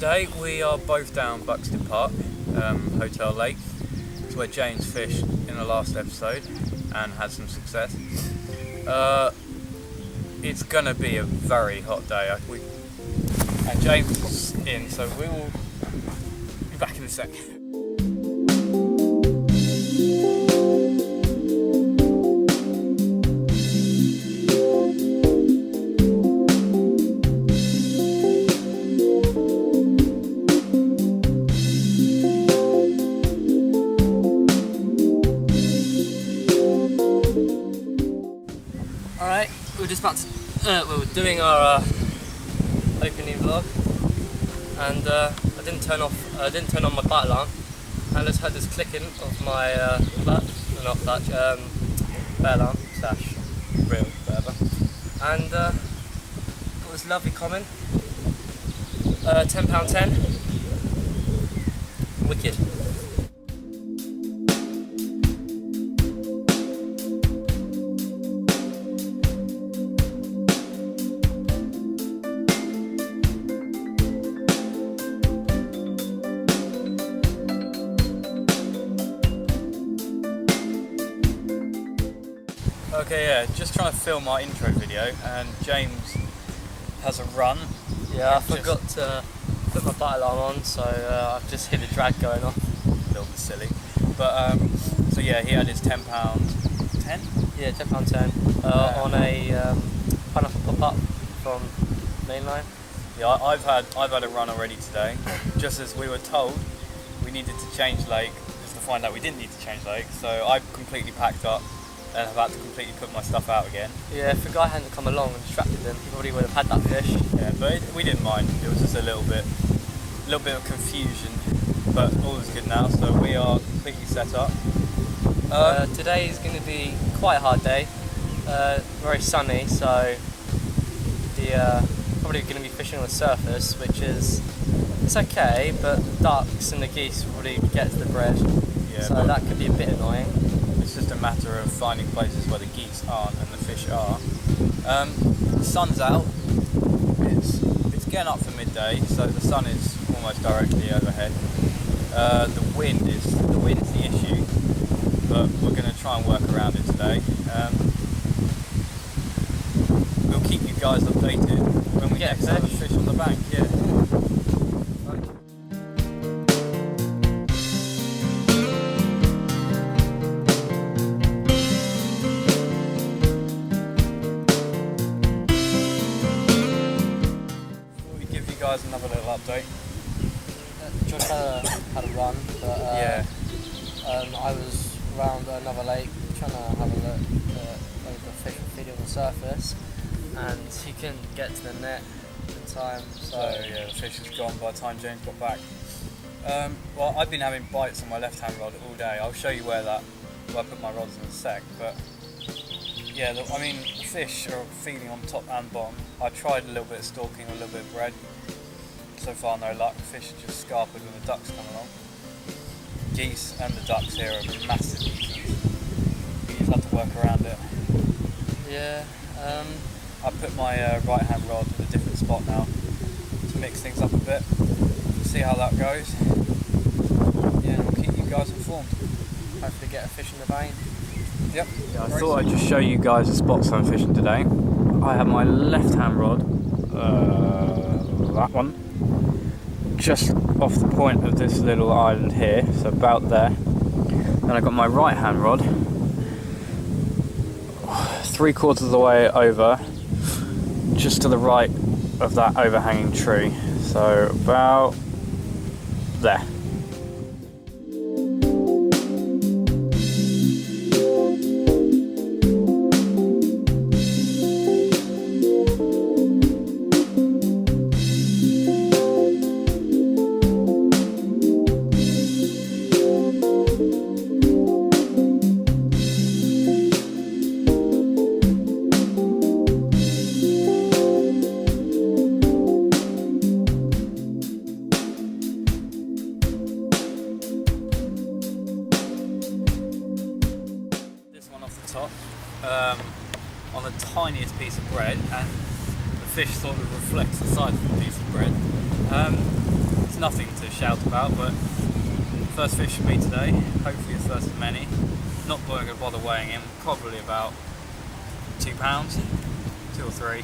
today we are both down Buxted Park, Hotel Lake. It's where James fished in the last episode and had some success. It's gonna be a very hot day, and James is in, so we will be back in a sec. Alright, we're just about to, we're doing our opening vlog, and I didn't turn on my bite alarm, and I just heard this clicking of my bell alarm / reel, whatever, and got this lovely comment, £10.10, wicked. Okay, yeah, just trying to film our intro video, and James has a run. Yeah, I forgot to put my bite alarm on, so I've just hit the drag going off. A little bit silly, but so yeah, he had his £10.10. Yeah, £10.10 on a pineapple pop-up from Mainline. Yeah, I've had a run already today. Just as we were told, we needed to change lake, just to find out we didn't need to change lake. So I completely packed up and have had to completely put my stuff out again. Yeah, if a guy hadn't come along and distracted him, he probably would have had that fish. Yeah, but we didn't mind. It was just a little bit of confusion, but all is good now. So we are completely set up. Today is going to be quite a hard day. Very sunny, so probably going to be fishing on the surface, which is it's okay, but the ducks and the geese will probably get to the bread, yeah, so that could be a bit annoying. It's just a matter of finding places where the geese aren't and the fish are. The sun's out. It's getting up for midday, so the sun is almost directly overhead. The wind is the issue, but we're going to try and work around it today. We'll keep you guys updated when we next have a fish on the bank. Yeah. Guys, another little update. Josh had a run, but yeah. I was around another lake trying to have a look at the fish feeding on the surface, and he couldn't get to the net in time. So yeah, the fish was gone by the time James got back. Well, I've been having bites on my left-hand rod all day. I'll show you where I put my rods in a sec, but yeah, the fish are feeding on top and bottom. I tried a little bit of stalking, a little bit of bread. So far no luck. The fish are just scarpered when the ducks come along. Geese and the ducks here are massive nuisance. You just have to work around it. Yeah. I put my right-hand rod in a different spot now to mix things up a bit. See how that goes. Yeah, and we'll keep you guys informed. Hopefully get a fish in the vein. Yep. Yeah, I thought I'd just show you guys the spots I'm fishing today. I have my left-hand rod, that one, just off the point of this little island here, so about there. Then I got my right-hand rod, 3/4 of the way over, just to the right of that overhanging tree, so about there. top on the tiniest piece of bread, and the fish sort of reflects the size of the piece of bread. it's nothing to shout about, but first fish for me today. Hopefully the first of many. Not going to bother weighing him. Probably about 2 pounds, 2 or 3.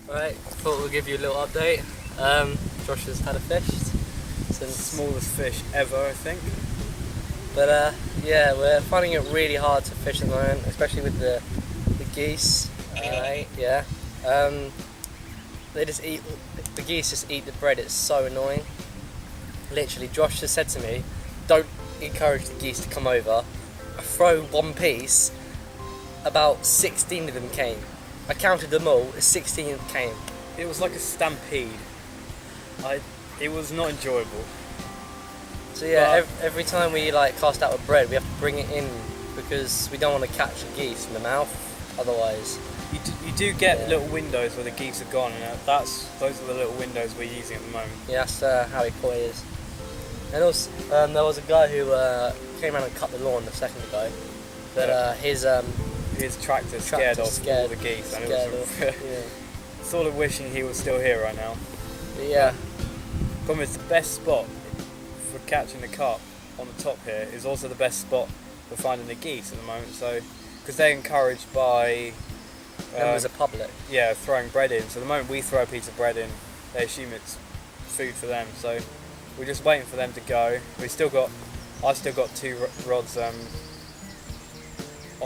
Right, thought we'll give you a little update. Josh has had a fish since Smallest fish ever, I think. But yeah, we're finding it really hard to fish at the moment, especially with the geese. Yeah. They just eat, the geese just eat the bread. It's so annoying. Literally, Josh just said to me, don't encourage the geese to come over. I throw one piece, about 16 of them came. I counted them all, 16 of them came. It was like a stampede. It was not enjoyable. So yeah, every time we like cast out a bread, we have to bring it in because we don't want to catch the geese in the mouth. Otherwise, you do get little windows where the geese are gone, and those are the little windows we're using at the moment. yeah, that's how it is. And also, there was a guy who came around and cut the lawn a second ago, but his tractor scared off all the geese, and it was sort of wishing he was still here right now. But yeah. Problem is, the best spot for catching the carp on the top here is also the best spot for finding the geese at the moment. So, because they're encouraged by members of public. Yeah, throwing bread in. So the moment we throw a piece of bread in, they assume it's food for them. So we're just waiting for them to go. I've still got 2 rods on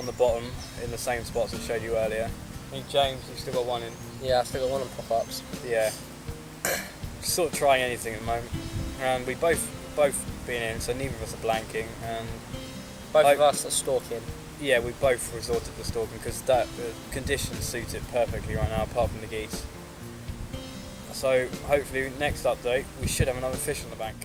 the bottom in the same spots I showed you earlier. I think James, you've still got one in. Yeah, I still got one on pop-ups. Yeah. Just sort of trying anything at the moment. And we both been in, so neither of us are blanking. And both of us are stalking. Yeah, we both resorted to stalking because the conditions suit it perfectly right now, apart from the geese. So hopefully next update we should have another fish on the bank.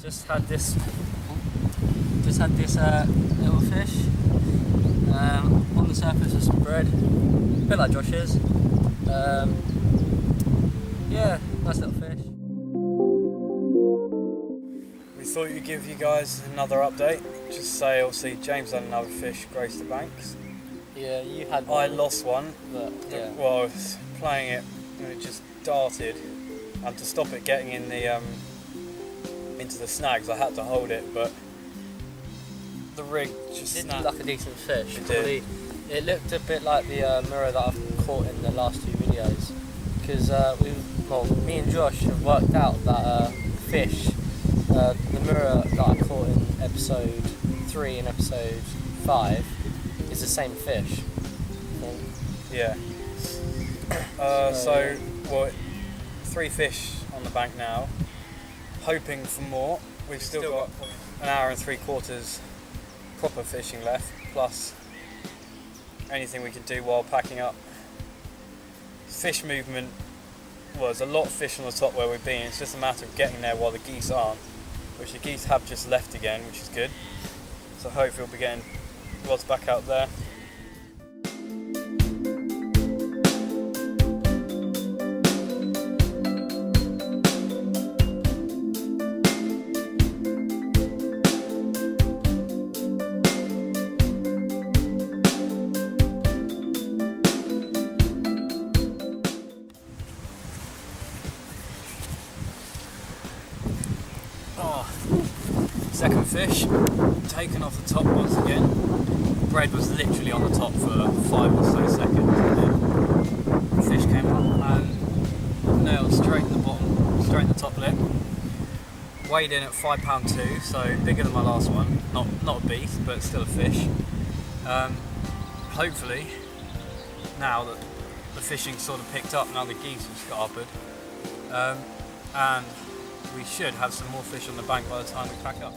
Just had this little fish on the surface of some bread, a bit like Josh's. Yeah, nice little fish. We thought we'd give you guys another update. Just say, obviously, James had another fish grace the banks. Yeah, you had one. I lost one, but yeah. Well, I was playing it and it just darted, and to stop it getting in the into the snags, I had to hold it, but the rig just It did snapped. look like a decent fish. It did. It looked a bit like the mirror that I've caught in the last 2 videos, because me and Josh have worked out that fish, the mirror that I caught in episode 3 and episode 5 is the same fish. Yeah. So 3 fish on the bank now. Hoping for more. We've still got an hour and 3/4 proper fishing left, plus anything we can do while packing up. Fish movement, there's a lot of fish on the top where we've been. It's just a matter of getting there while the geese aren't, which the geese have just left again, which is good. So hopefully we'll be getting rods back out there. Second fish, taken off the top once again. Bread was literally on the top for 5 or so seconds, and then the fish came up and nailed straight in the bottom, straight in the top lip. Weighed in at £5.2, so bigger than my last one. Not a beast, but still a fish. Hopefully, now that the fishing sort of picked up, now the geese have scarpered, and we should have some more fish on the bank by the time we pack up.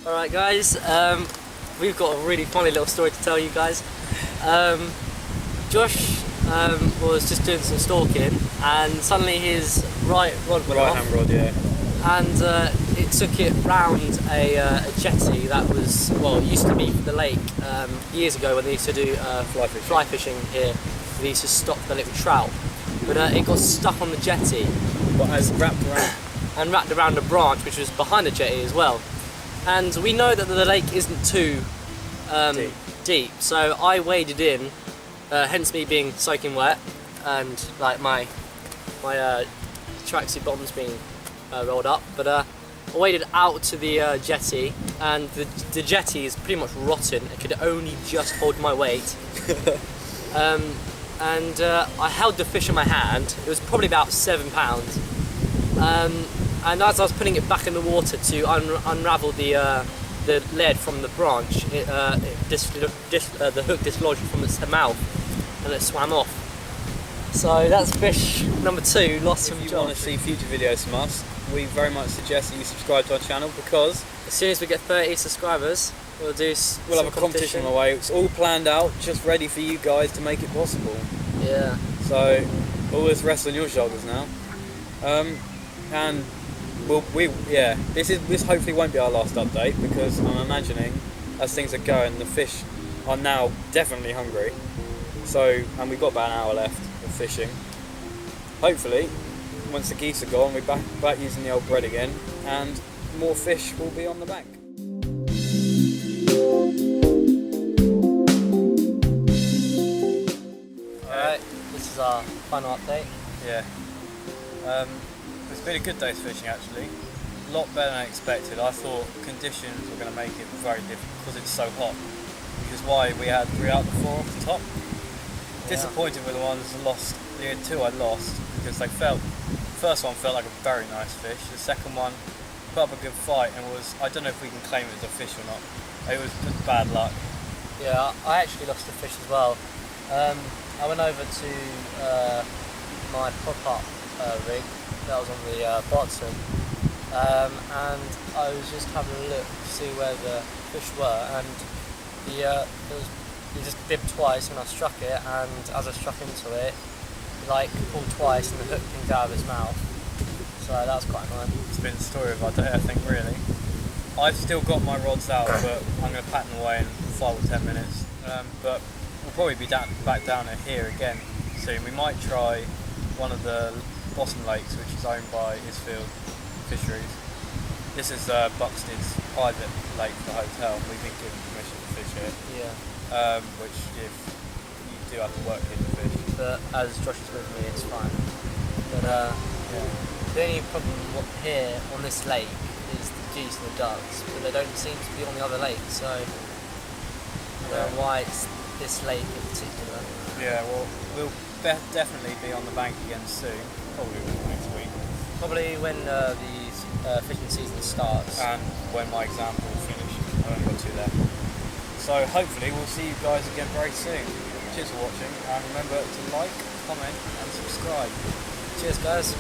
Alright guys, we've got a really funny little story to tell you guys. Josh was just doing some stalking and suddenly his right rod went off. Right hand rod, yeah. And it took it round a jetty that was, well, it used to be for the lake years ago when they used to do fly fishing here. They used to stock the little trout. But it got stuck on the jetty. But as wrapped around. And wrapped around a branch which was behind the jetty as well. And we know that the lake isn't too deep, so I waded in, hence me being soaking wet and like my tracksuit bottoms being rolled up. But I waded out to the jetty, and the jetty is pretty much rotten. It could only just hold my weight. And I held the fish in my hand. It was probably about £7. And as I was putting it back in the water to unravel the lead from the branch, the hook dislodged from its mouth and it swam off. So that's fish number 2, lost from Josh. If you want to see future videos from us, we very much suggest that you subscribe to our channel, because as soon as we get 30 subscribers, we'll have a competition on the way. It's all planned out, just ready for you guys to make it possible. Yeah. So all this rests on your shoulders now. And this hopefully won't be our last update, because I'm imagining as things are going, the fish are now definitely hungry. So, and we've got about an hour left of fishing. Hopefully, once the geese are gone, we're back using the old bread again, and more fish will be on the bank. Alright, this is our final update. Yeah. It's been a good day's fishing actually. A lot better than I expected. I thought conditions were going to make it very difficult because it's so hot. Which is why we had 3 out of 4 off the top. Yeah. Disappointed with the ones lost. The 2 I lost because the first one felt like a very nice fish. The second one put up a good fight and was, I don't know if we can claim it as a fish or not. It was just bad luck. Yeah, I actually lost the fish as well. I went over to my pop-up rig that was on the Buxton, and I was just having a look to see where the fish were, and it just dipped twice when I struck it, and as I struck into it, like pulled twice and the hook came out of his mouth. So that was quite annoying. It's been the story of our day, I think, really. I've still got my rods out, but I'm going to pack them away in 5 or 10 minutes. But we'll probably be back down here again soon. We might try one of the Bottom Lakes, which is owned by Isfield Fisheries. This is Buxted's private lake for the hotel. We've been given permission to fish here. Yeah. Which if you do have to work here to fish. But as Josh is with me, it's fine. But the only problem here on this lake is the geese and the ducks, but they don't seem to be on the other lake, so I don't know why it's this lake in particular. Yeah, well, we'll definitely be on the bank again soon, probably next week. Probably when the fishing season starts. And when my exam will finish. I've only got 2 left. So hopefully we'll see you guys again very soon. Cheers for watching, and remember to like, comment and subscribe. Cheers guys.